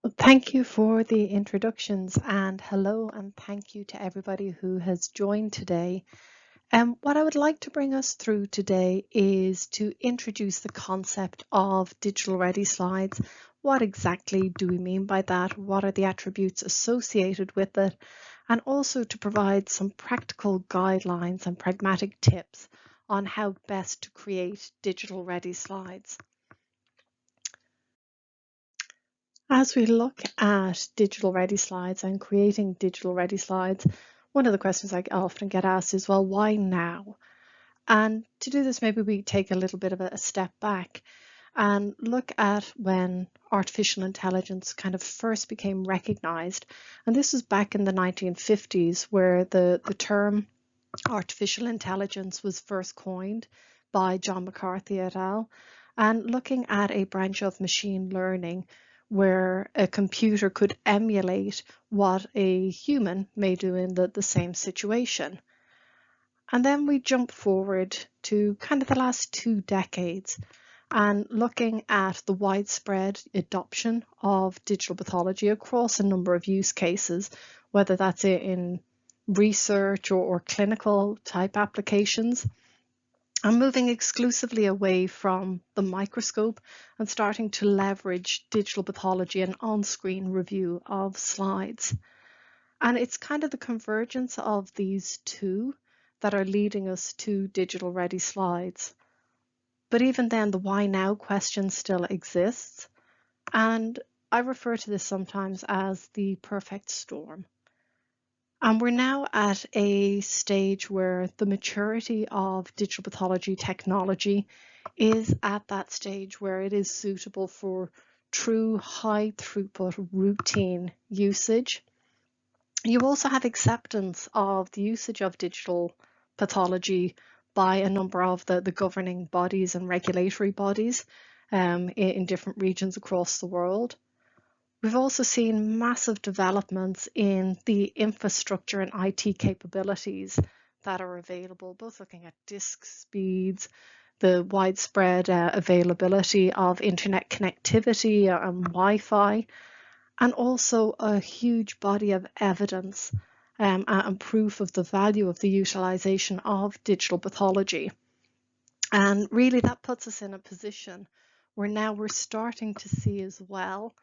Thank you for the introductions, and hello and thank you to everybody who has joined today. What I would like to bring us through today is to introduce the concept of digital ready slides. What exactly do we mean by that? What are the attributes associated with it? And also to provide some practical guidelines and pragmatic tips on how best to create digital ready slides. As we look at digital ready slides and creating digital ready slides, one of the questions I often get asked is, well, why now? And to do this, maybe we take a little bit of a step back and look at when artificial intelligence kind of first became recognized. And this was back in the 1950s, where the term artificial intelligence was first coined by John McCarthy et al. And looking at a branch of machine learning where a computer could emulate what a human may do in the same situation. And then we jump forward to kind of the last 2 decades and looking at the widespread adoption of digital pathology across a number of use cases, whether that's in research or clinical type applications. I'm moving exclusively away from the microscope and starting to leverage digital pathology and on-screen review of slides. And it's kind of the convergence of these two that are leading us to digital ready slides. But even then, the why now question still exists. And I refer to this sometimes as the perfect storm. And we're now at a stage where the maturity of digital pathology technology is at that stage where it is suitable for true high throughput routine usage. You also have acceptance of the usage of digital pathology by a number of the governing bodies and regulatory bodies in different regions across the world. We've also seen massive developments in the infrastructure and IT capabilities that are available, both looking at disk speeds, the widespread availability of internet connectivity and Wi-Fi, and also a huge body of evidence and proof of the value of the utilization of digital pathology. And really that puts us in a position where now we're starting to see as well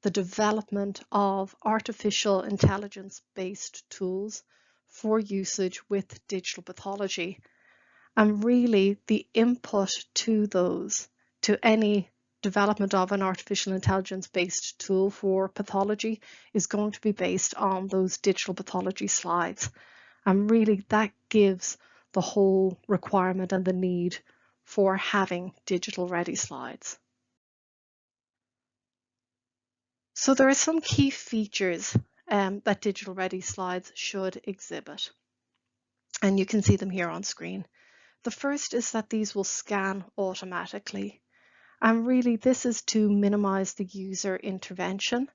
the development of artificial intelligence-based tools for usage with digital pathology. And really the input to those, to any development of an artificial intelligence-based tool for pathology is going to be based on those digital pathology slides. And really that gives the whole requirement and the need for having digital ready slides. So there are some key features that digital ready slides should exhibit, and you can see them here on screen. The first is that these will scan automatically, and really this is to minimize the user intervention.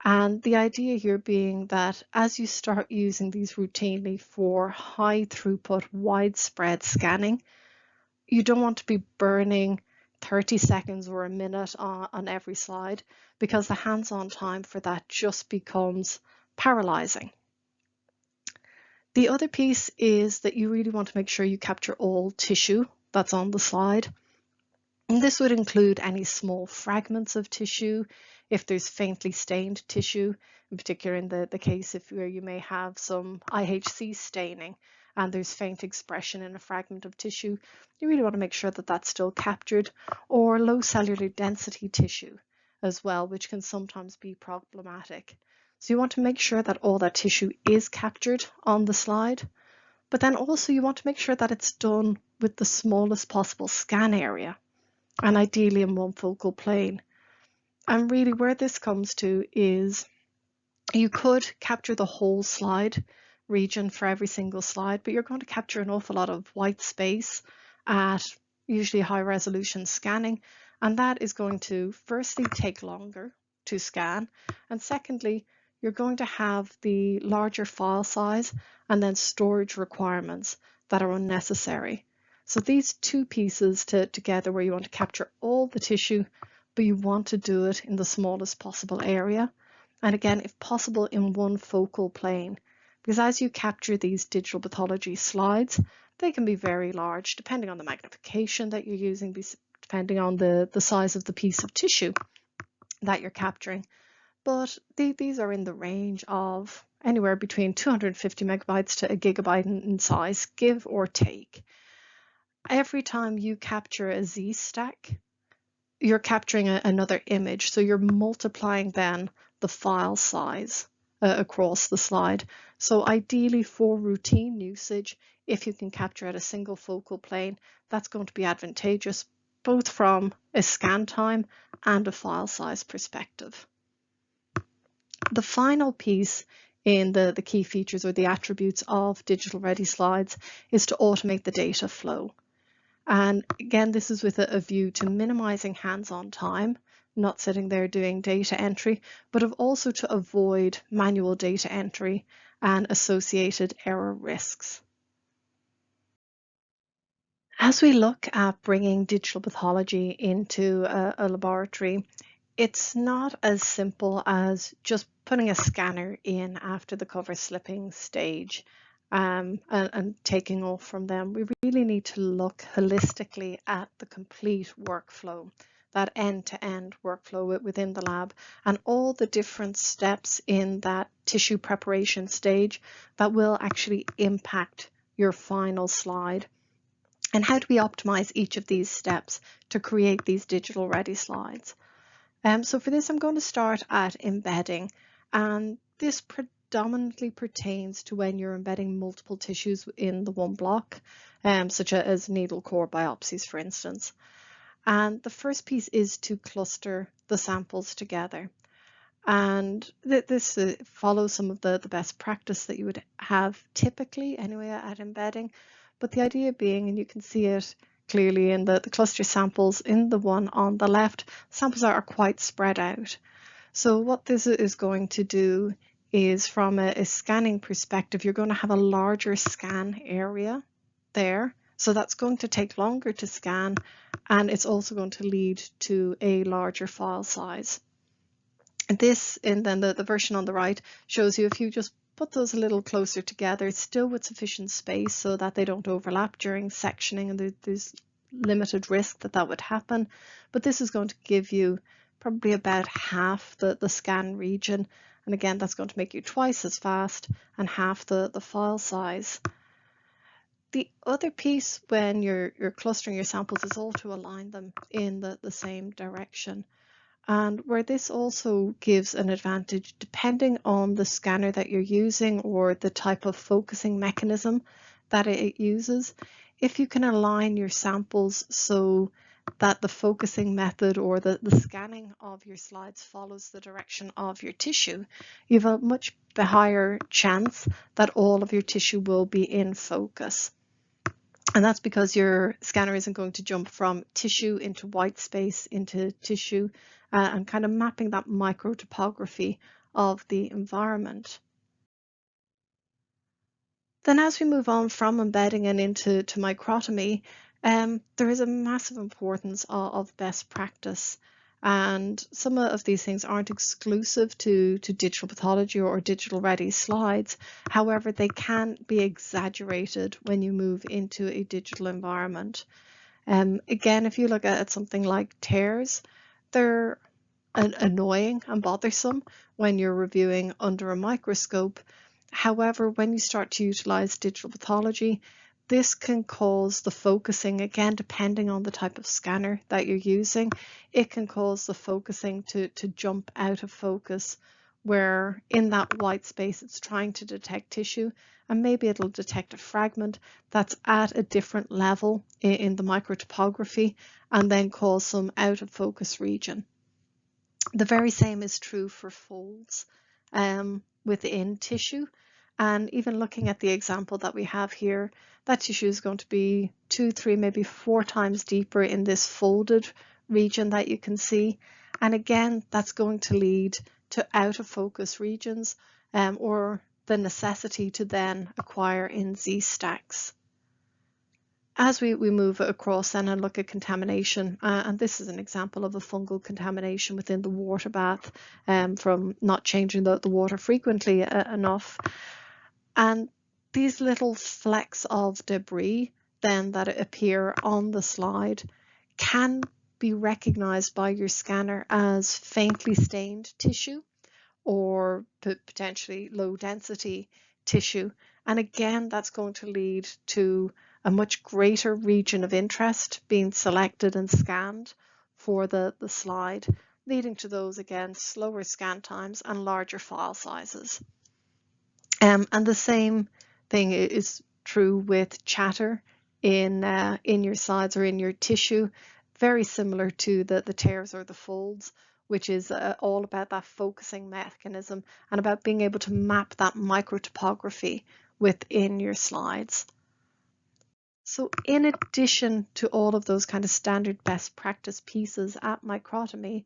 And the idea here being that as you start using these routinely for high throughput, widespread scanning, you don't want to be burning 30 seconds or a minute on every slide, because the hands-on time for that just becomes paralyzing. The other piece is that you really want to make sure you capture all tissue that's on the slide. And this would include any small fragments of tissue, if there's faintly stained tissue, in particular in the case where you may have some IHC staining and there's faint expression in a fragment of tissue, you really want to make sure that that's still captured, or low cellular density tissue as well, which can sometimes be problematic. So you want to make sure that all that tissue is captured on the slide, but then also you want to make sure that it's done with the smallest possible scan area, and ideally in one focal plane. And really where this comes to is you could capture the whole slide region for every single slide, but you're going to capture an awful lot of white space at usually high resolution scanning, and that is going to firstly take longer to scan, and secondly you're going to have the larger file size and then storage requirements that are unnecessary. So these two pieces together, where you want to capture all the tissue but you want to do it in the smallest possible area. And again, if possible, in one focal plane. Because as you capture these digital pathology slides, they can be very large, depending on the magnification that you're using, depending on the size of the piece of tissue that you're capturing. But these are in the range of anywhere between 250 megabytes to a gigabyte in size, give or take. Every time you capture a Z stack, you're capturing another image. So you're multiplying then the file size across the slide. So ideally for routine usage, if you can capture at a single focal plane, that's going to be advantageous, both from a scan time and a file size perspective. The final piece in the key features or the attributes of digital ready slides is to automate the data flow. And again, this is with a view to minimizing hands-on time, not sitting there doing data entry, but also to avoid manual data entry and associated error risks. As we look at bringing digital pathology into a laboratory, it's not as simple as just putting a scanner in after the cover slipping stage and taking off from them. We really need to look holistically at the complete workflow, that end-to-end workflow within the lab, and all the different steps in that tissue preparation stage that will actually impact your final slide. And how do we optimize each of these steps to create these digital ready slides? So for this, I'm going to start at embedding, and this predominantly pertains to when you're embedding multiple tissues in the one block, such as needle core biopsies, for instance. And the first piece is to cluster the samples together. And this follows some of the best practice that you would have typically anyway at embedding. But the idea being, and you can see it clearly in the cluster samples in the one on the left, samples are quite spread out. So what this is going to do is, from a scanning perspective, you're going to have a larger scan area there. So that's going to take longer to scan, and it's also going to lead to a larger file size. This, and then the version on the right, shows you if you just put those a little closer together, still with sufficient space so that they don't overlap during sectioning, and there's limited risk that would happen. But this is going to give you probably about half the scan region. And again, that's going to make you twice as fast and half the file size. The other piece when you're clustering your samples is all to align them in the same direction. And where this also gives an advantage, depending on the scanner that you're using or the type of focusing mechanism that it uses, if you can align your samples so that the focusing method or the scanning of your slides follows the direction of your tissue, you have a much higher chance that all of your tissue will be in focus. And that's because your scanner isn't going to jump from tissue into white space into tissue and kind of mapping that microtopography of the environment. Then as we move on from embedding and into microtomy, there is a massive importance of best practice. And some of these things aren't exclusive to digital pathology or digital ready slides. However, they can be exaggerated when you move into a digital environment. Again, if you look at something like tears, they're annoying and bothersome when you're reviewing under a microscope. However, when you start to utilize digital pathology, this can cause the focusing, again, depending on the type of scanner that you're using, it can cause the focusing to jump out of focus, where in that white space it's trying to detect tissue, and maybe it'll detect a fragment that's at a different level in the microtopography and then cause some out of focus region. The very same is true for folds within tissue. And even looking at the example that we have here, that tissue is going to be 2, 3, maybe 4 times deeper in this folded region that you can see. And again, that's going to lead to out of focus regions or the necessity to then acquire in Z stacks. As we move across then and look at contamination, and this is an example of a fungal contamination within the water bath from not changing the water frequently enough. And these little flecks of debris then that appear on the slide can be recognized by your scanner as faintly stained tissue or potentially low density tissue. And again, that's going to lead to a much greater region of interest being selected and scanned for the slide, leading to those, again, slower scan times and larger file sizes. And the same thing is true with chatter in your slides or in your tissue, very similar to the tears or the folds, which is all about that focusing mechanism and about being able to map that microtopography within your slides. So in addition to all of those kind of standard best practice pieces at Microtomy,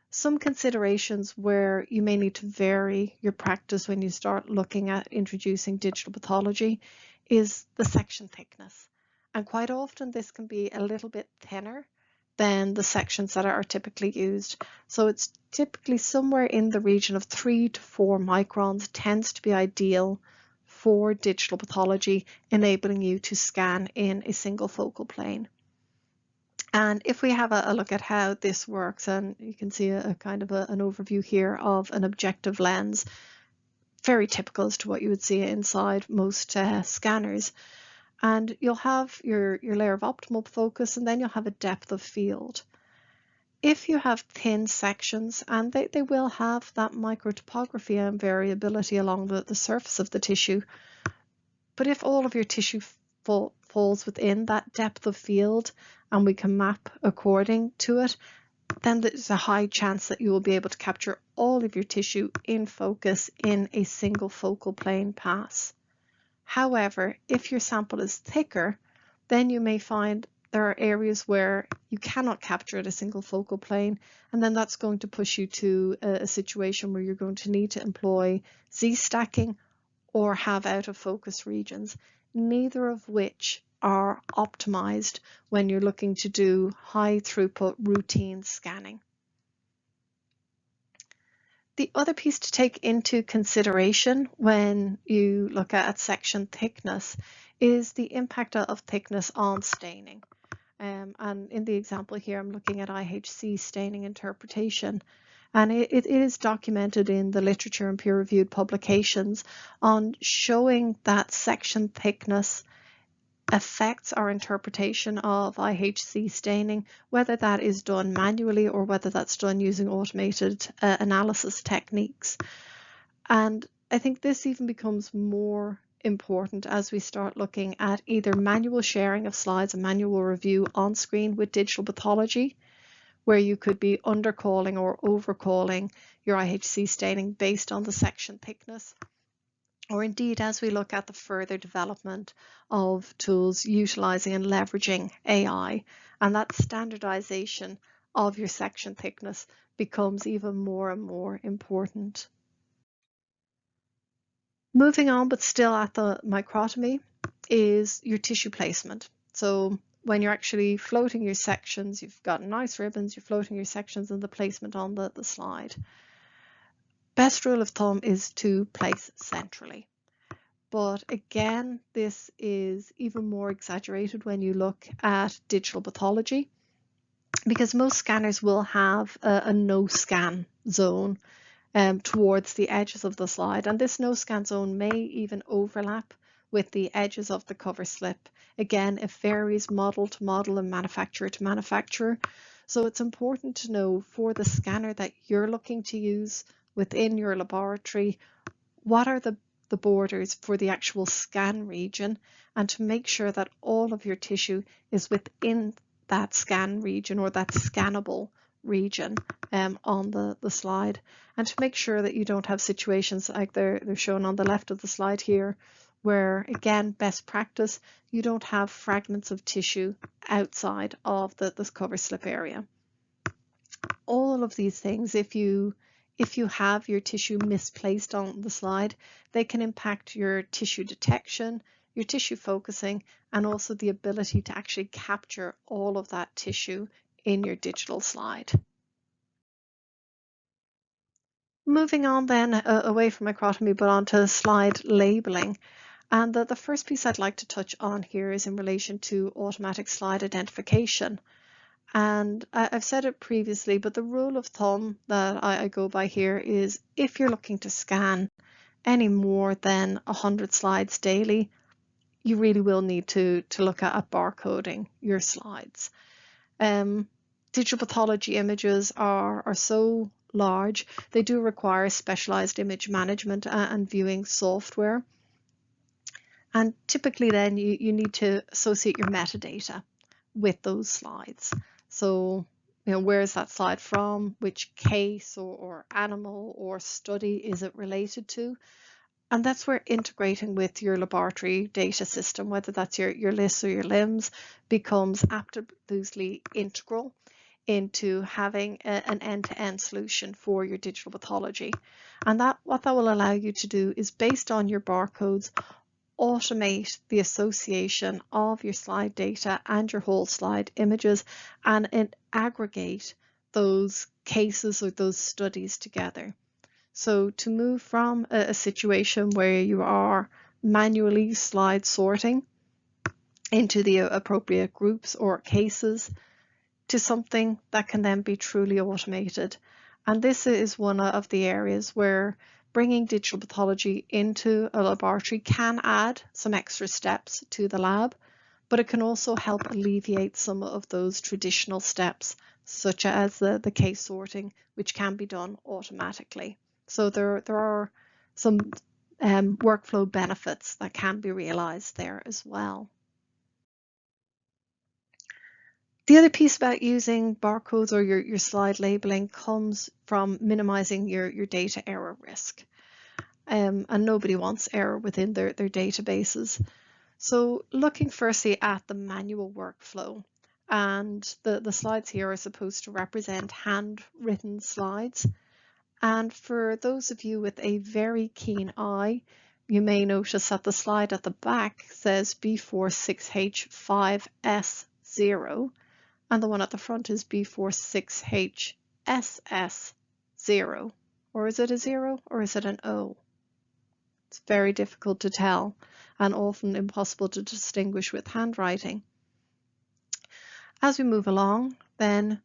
some considerations where you may need to vary your practice when you start looking at introducing digital pathology is the section thickness. And quite often this can be a little bit thinner than the sections that are typically used. So it's typically somewhere in the region of 3 to 4 microns tends to be ideal for digital pathology, enabling you to scan in a single focal plane. And if we have a look at how this works, and you can see a kind of an overview here of an objective lens, very typical as to what you would see inside most scanners. And you'll have your layer of optimal focus, and then you'll have a depth of field. If you have thin sections, and they will have that microtopography and variability along the surface of the tissue, but if all of your tissue falls within that depth of field and we can map according to it, then there's a high chance that you will be able to capture all of your tissue in focus in a single focal plane pass. However, if your sample is thicker, then you may find there are areas where you cannot capture at a single focal plane, and then that's going to push you to a situation where you're going to need to employ Z-stacking or have out of focus regions, neither of which are optimized when you're looking to do high throughput routine scanning. The other piece to take into consideration when you look at section thickness is the impact of thickness on staining. And in the example here, I'm looking at IHC staining interpretation. And it is documented in the literature and peer-reviewed publications on showing that section thickness affects our interpretation of IHC staining, whether that is done manually or whether that's done using automated analysis techniques. And I think this even becomes more important as we start looking at either manual sharing of slides and manual review on screen with digital pathology, where you could be undercalling or overcalling your IHC staining based on the section thickness, or indeed as we look at the further development of tools utilizing and leveraging AI, and that standardization of your section thickness becomes even more and more important. Moving on, but still at the microtomy, is your tissue placement. So when you're actually floating your sections, you've got nice ribbons, you're floating your sections and the placement on the slide. Best rule of thumb is to place centrally. But again, this is even more exaggerated when you look at digital pathology, because most scanners will have a no scan zone towards the edges of the slide, and this no scan zone may even overlap with the edges of the cover slip. Again, it varies model to model and manufacturer to manufacturer, so it's important to know for the scanner that you're looking to use within your laboratory, what are the borders for the actual scan region, and to make sure that all of your tissue is within that scan region or that scannable region on the slide, and to make sure that you don't have situations like they're shown on the left of the slide here, where again, best practice, you don't have fragments of tissue outside of the cover slip area. All of these things, if you have your tissue misplaced on the slide, they can impact your tissue detection, your tissue focusing, and also the ability to actually capture all of that tissue in your digital slide. Moving on then away from microtomy, but onto slide labeling. And the first piece I'd like to touch on here is in relation to automatic slide identification. And I've said it previously, but the rule of thumb that I go by here is if you're looking to scan any more than 100 slides daily, you really will need to look at barcoding your slides. Digital pathology images are so large, they do require specialized image management and viewing software. And typically then you need to associate your metadata with those slides. So, where is that slide from? Which case or animal or study is it related to? And that's where integrating with your laboratory data system, whether that's your lists or your limbs, becomes absolutely integral into having an end-to-end solution for your digital pathology. And what that will allow you to do is, based on your barcodes, automate the association of your slide data and your whole slide images and aggregate those cases or those studies together. So to move from a situation where you are manually slide sorting into the appropriate groups or cases to something that can then be truly automated. And this is one of the areas where bringing digital pathology into a laboratory can add some extra steps to the lab, but it can also help alleviate some of those traditional steps, such as the case sorting, which can be done automatically. So there are some workflow benefits that can be realized there as well. The other piece about using barcodes or your slide labeling comes from minimizing your data error risk. And nobody wants error within their databases. So looking firstly at the manual workflow, and the slides here are supposed to represent handwritten slides. And for those of you with a very keen eye, you may notice that the slide at the back says B46H5S0, and the one at the front is B46HSS0. Or is it a 0 or is it an O? It's very difficult to tell and often impossible to distinguish with handwriting. As we move along, then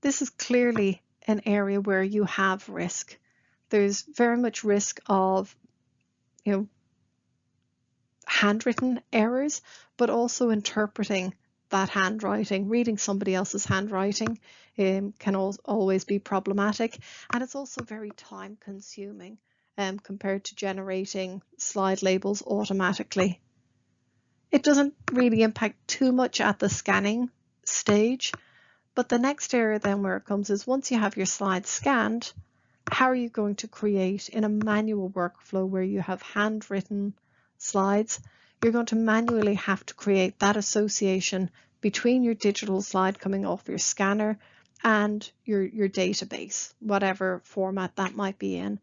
this is clearly an area where you have risk. There's very much risk of, handwritten errors, but also interpreting that handwriting. Reading somebody else's handwriting can always be problematic, and it's also very time consuming compared to generating slide labels automatically. It doesn't really impact too much at the scanning stage, but the next area then where it comes is, once you have your slides scanned, how are you going to create in a manual workflow where you have handwritten slides? You're going to manually have to create that association between your digital slide coming off your scanner and your database, whatever format that might be in.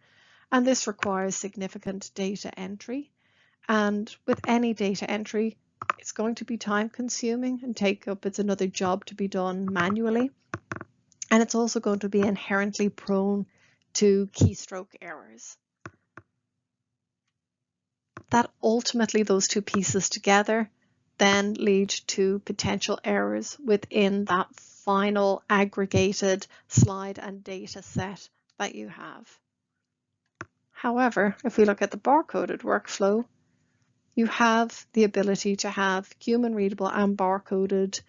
And this requires significant data entry. And with any data entry, it's going to be time consuming and it's another job to be done manually. And it's also going to be inherently prone to keystroke errors. That ultimately, those two pieces together then lead to potential errors within that final aggregated slide and data set that you have. However, if we look at the barcoded workflow, you have the ability to have human readable and barcoded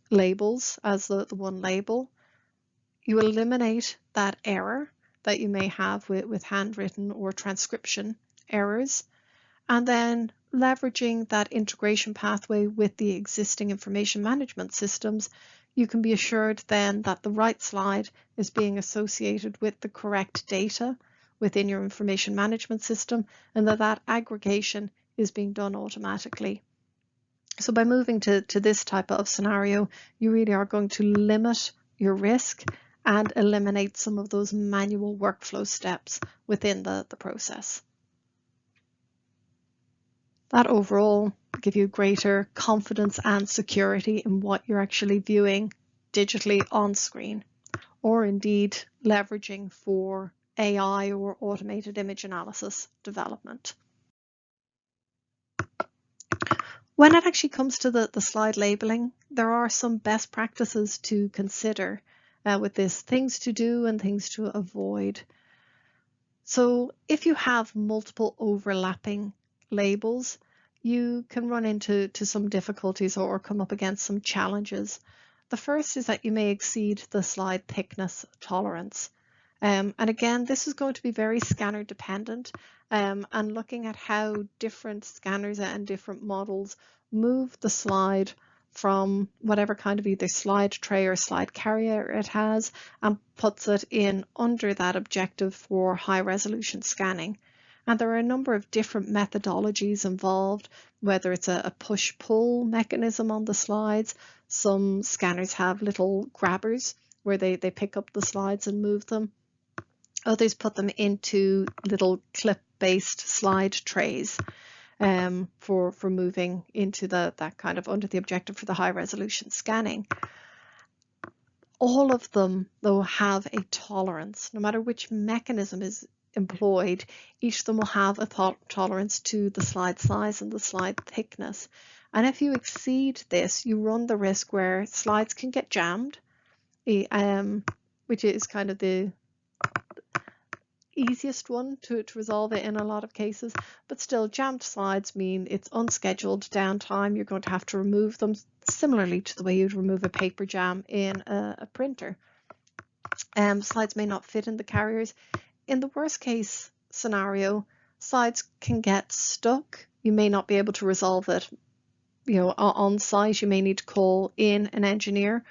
labels as the one label. You eliminate that error that you may have with handwritten or transcription errors, and then leveraging that integration pathway with the existing information management systems, you can be assured then that the right slide is being associated with the correct data within your information management system, and that aggregation is being done automatically. So by moving to this type of scenario, you really are going to limit your risk and eliminate some of those manual workflow steps within the process. That overall give you greater confidence and security in what you're actually viewing digitally on screen, or indeed leveraging for AI or automated image analysis development. When it actually comes to the slide labeling, there are some best practices to consider with this, things to do and things to avoid. So if you have multiple overlapping labels, you can run into some difficulties or come up against some challenges. The first is that you may exceed the slide thickness tolerance. And again, this is going to be very scanner dependent, and looking at how different scanners and different models move the slide from whatever kind of either slide tray or slide carrier it has and puts it in under that objective for high resolution scanning. And there are a number of different methodologies involved, whether it's a push-pull mechanism on the slides. Some scanners have little grabbers where they pick up the slides and move them. Others put them into little clip-based slide trays for moving into that kind of under the objective for the high resolution scanning. All of them, though, have a tolerance. No matter which mechanism is employed, each of them will have a tolerance to the slide size and the slide thickness. And if you exceed this, you run the risk where slides can get jammed, which is kind of the easiest one to resolve it in a lot of cases, but still jammed slides mean it's unscheduled downtime. You're going to have to remove them similarly to the way you'd remove a paper jam in a printer. Slides may not fit in the carriers. In the worst case scenario, slides can get stuck. You may not be able to resolve it, on site. You may need to call in an engineer,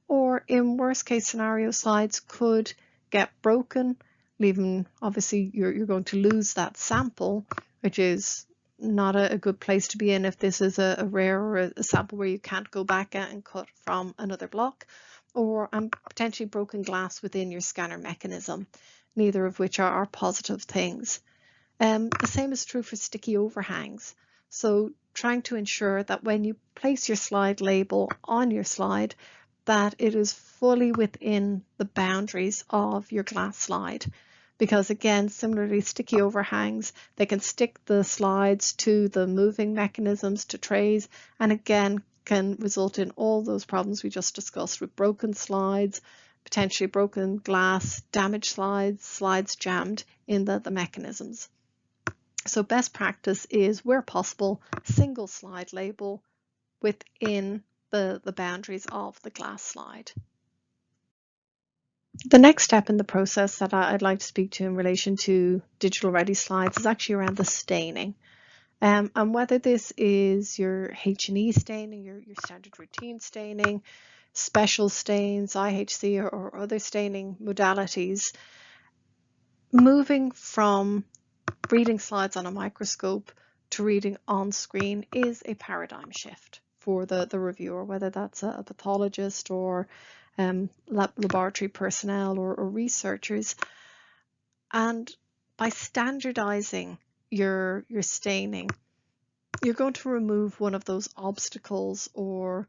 or in worst case scenario, slides could get broken, leaving, obviously you're going to lose that sample, which is not a good place to be in if this is a rare or a sample where you can't go back and cut from another block, or potentially broken glass within your scanner mechanism, neither of which are positive things. The same is true for sticky overhangs. So trying to ensure that when you place your slide label on your slide, that it is fully within the boundaries of your glass slide. Because again, similarly, sticky overhangs, they can stick the slides to the moving mechanisms, to trays, and again, can result in all those problems we just discussed with broken slides, potentially broken glass, damaged slides, slides jammed in the mechanisms. So best practice is, where possible, single slide label within the boundaries of the glass slide. The next step in the process that I'd like to speak to in relation to digital ready slides is actually around the staining. And whether this is your H&E staining, your standard routine staining, special stains, IHC, or other staining modalities, moving from reading slides on a microscope to reading on screen is a paradigm shift for the reviewer, whether that's a pathologist or laboratory personnel or researchers. And by standardizing your staining, you're going to remove one of those obstacles or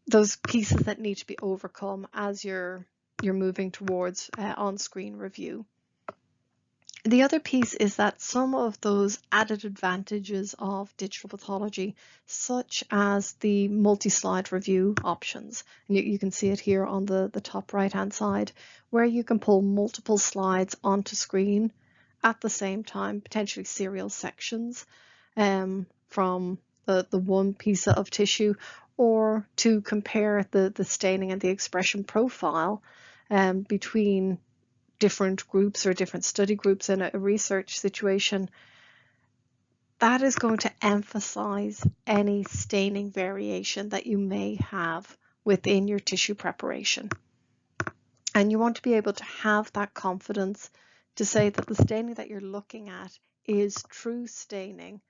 those pieces that need to be overcome as you're moving towards on-screen review. The other piece is that some of those added advantages of digital pathology, such as the multi-slide review options, and you can see it here on the top right hand side, where you can pull multiple slides onto screen at the same time, potentially serial sections from the one piece of tissue, or to compare the staining and the expression profile between different groups or different study groups in a research situation. That is going to emphasize any staining variation that you may have within your tissue preparation. And you want to be able to have that confidence to say that the staining that you're looking at is true staining,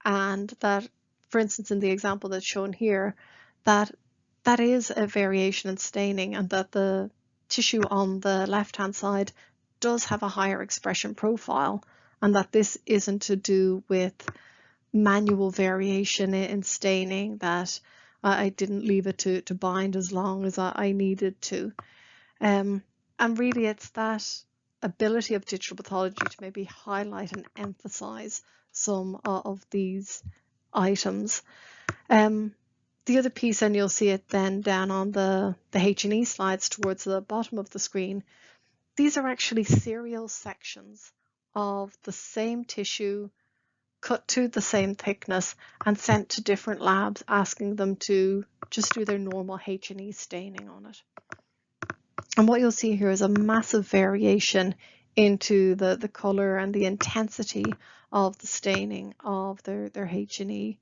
and that, for instance, in the example that's shown here, that is a variation in staining, and that the tissue on the left hand side does have a higher expression profile, and that this isn't to do with manual variation in staining, that I didn't leave it to bind as long as I needed to. And really it's that ability of digital pathology to maybe highlight and emphasize some of these items. The other piece, and you'll see it then down on the H&E slides towards the bottom of the screen, these are actually serial sections of the same tissue, cut to the same thickness and sent to different labs, asking them to just do their normal H&E staining on it. And what you'll see here is a massive variation into the color and the intensity of the staining of their H&E.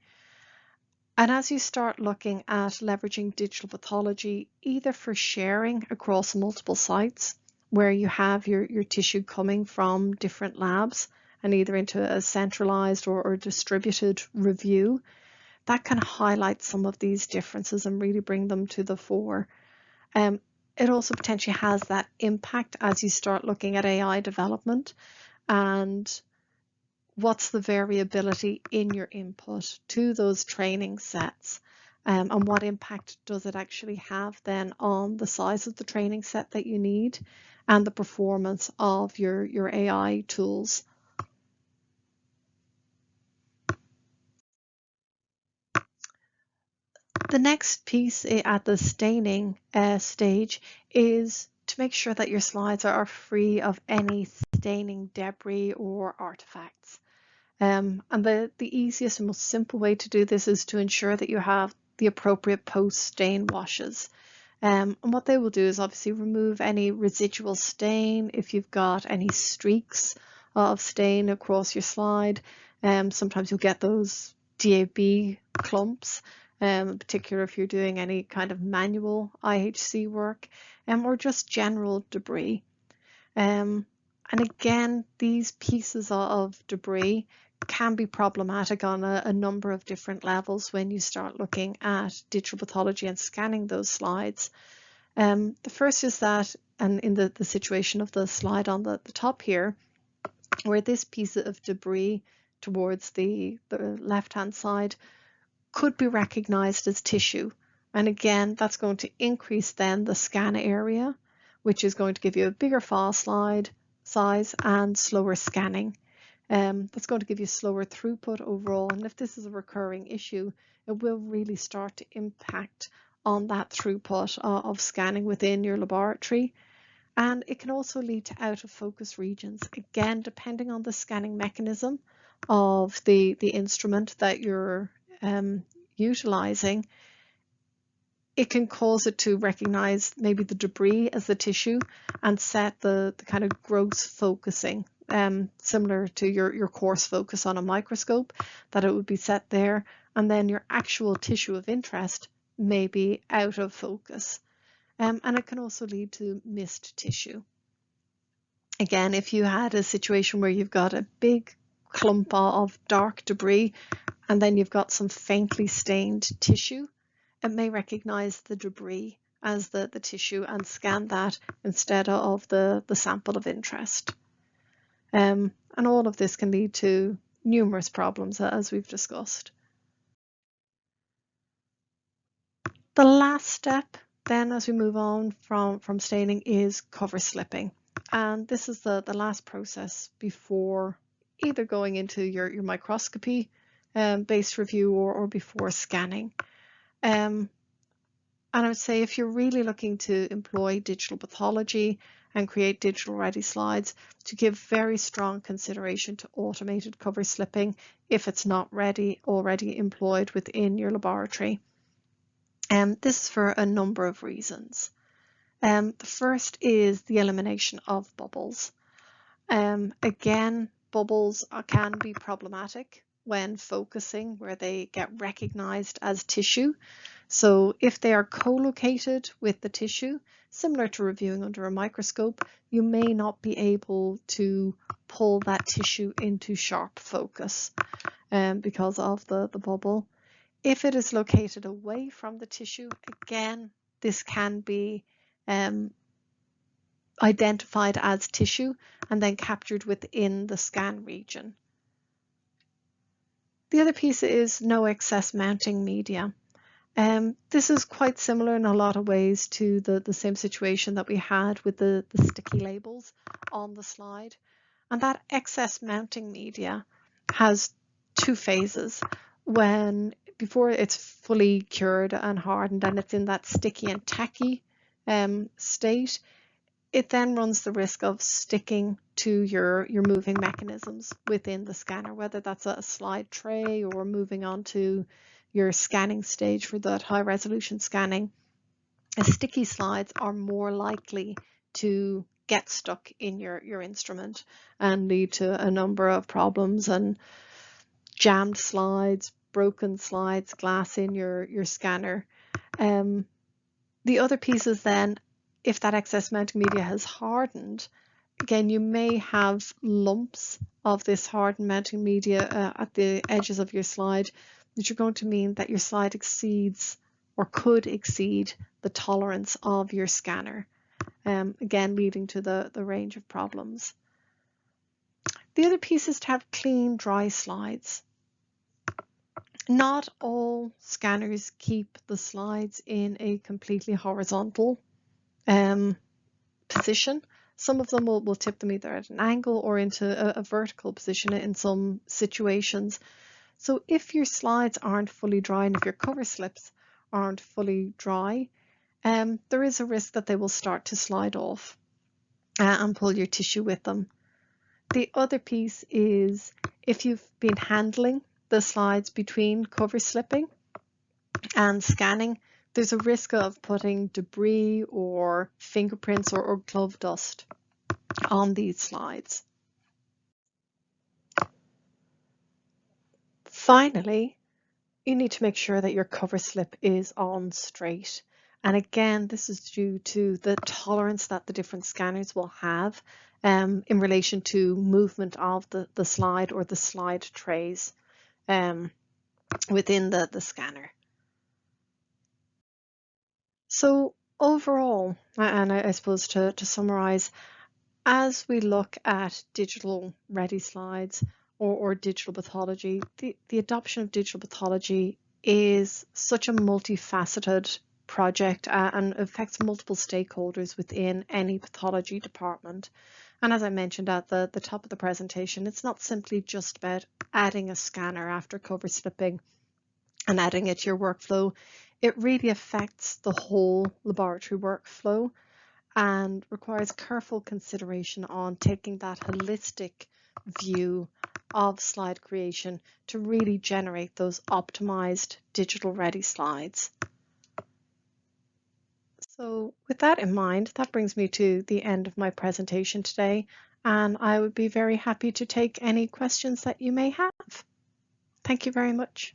And as you start looking at leveraging digital pathology, either for sharing across multiple sites where you have your tissue coming from different labs and either into a centralized or distributed review, that can highlight some of these differences and really bring them to the fore. It also potentially has that impact as you start looking at AI development and what's the variability in your input to those training sets, and what impact does it actually have then on the size of the training set that you need and the performance of your AI tools. The next piece at the staining stage is to make sure that your slides are free of any staining debris or artifacts. And the easiest and most simple way to do this is to ensure that you have the appropriate post-stain washes. And what they will do is obviously remove any residual stain if you've got any streaks of stain across your slide. Sometimes you'll get those DAB clumps, in particular if you're doing any kind of manual IHC work, or just general debris. And again, these pieces of debris can be problematic on a number of different levels when you start looking at digital pathology and scanning those slides. The first is that, and in the situation of the slide on the top here, where this piece of debris towards the left-hand side could be recognized as tissue. And again, that's going to increase then the scan area, which is going to give you a bigger file slide size and slower scanning. That's going to give you slower throughput overall. And if this is a recurring issue, it will really start to impact on that throughput of scanning within your laboratory. And it can also lead to out of focus regions, again, depending on the scanning mechanism of the instrument that you're utilizing. It can cause it to recognize maybe the debris as the tissue and set the kind of gross focusing, similar to your coarse focus on a microscope, that it would be set there, and then your actual tissue of interest may be out of focus. And it can also lead to missed tissue. Again, if you had a situation where you've got a big clump of dark debris and then you've got some faintly stained tissue, it may recognize the debris as the tissue and scan that instead of the sample of interest. And all of this can lead to numerous problems, as we've discussed. The last step then, as we move on from staining, is cover slipping. And this is the last process before either going into your microscopy based review or before scanning. And I would say if you're really looking to employ digital pathology and create digital ready slides, to give very strong consideration to automated cover slipping if it's not already employed within your laboratory. This is for a number of reasons. The first is the elimination of bubbles. Again, bubbles can be problematic when focusing, where they get recognized as tissue. So if they are co-located with the tissue, similar to reviewing under a microscope, you may not be able to pull that tissue into sharp focus because of the bubble. If it is located away from the tissue, again, this can be identified as tissue and then captured within the scan region. The other piece is no excess mounting media. This is quite similar in a lot of ways to the same situation that we had with the sticky labels on the slide. And that excess mounting media has two phases. Before it's fully cured and hardened and it's in that sticky and tacky state, it then runs the risk of sticking to your moving mechanisms within the scanner, whether that's a slide tray or moving on to your scanning stage for that high resolution scanning. Sticky slides are more likely to get stuck in your instrument and lead to a number of problems and jammed slides, broken slides, glass in your scanner. The other pieces then, if that excess mounting media has hardened, again, you may have lumps of this hardened mounting media at the edges of your slide, which are going to mean that your slide exceeds or could exceed the tolerance of your scanner, again, leading to the range of problems. The other piece is to have clean, dry slides. Not all scanners keep the slides in a completely horizontal position. Some of them will tip them either at an angle or into a vertical position in some situations. So if your slides aren't fully dry and if your cover slips aren't fully dry, there is a risk that they will start to slide off and pull your tissue with them. The other piece is if you've been handling the slides between cover slipping and scanning, there's a risk of putting debris or fingerprints or glove dust on these slides. Finally, you need to make sure that your cover slip is on straight. And again, this is due to the tolerance that the different scanners will have in relation to movement of the slide or the slide trays within the scanner. So overall, and I suppose to summarize, as we look at digital ready slides or digital pathology, the adoption of digital pathology is such a multifaceted project and affects multiple stakeholders within any pathology department. And as I mentioned at the top of the presentation, it's not simply just about adding a scanner after cover slipping and adding it to your workflow. It really affects the whole laboratory workflow and requires careful consideration on taking that holistic view of slide creation to really generate those optimized digital ready slides. So with that in mind, that brings me to the end of my presentation today, and I would be very happy to take any questions that you may have. Thank you very much.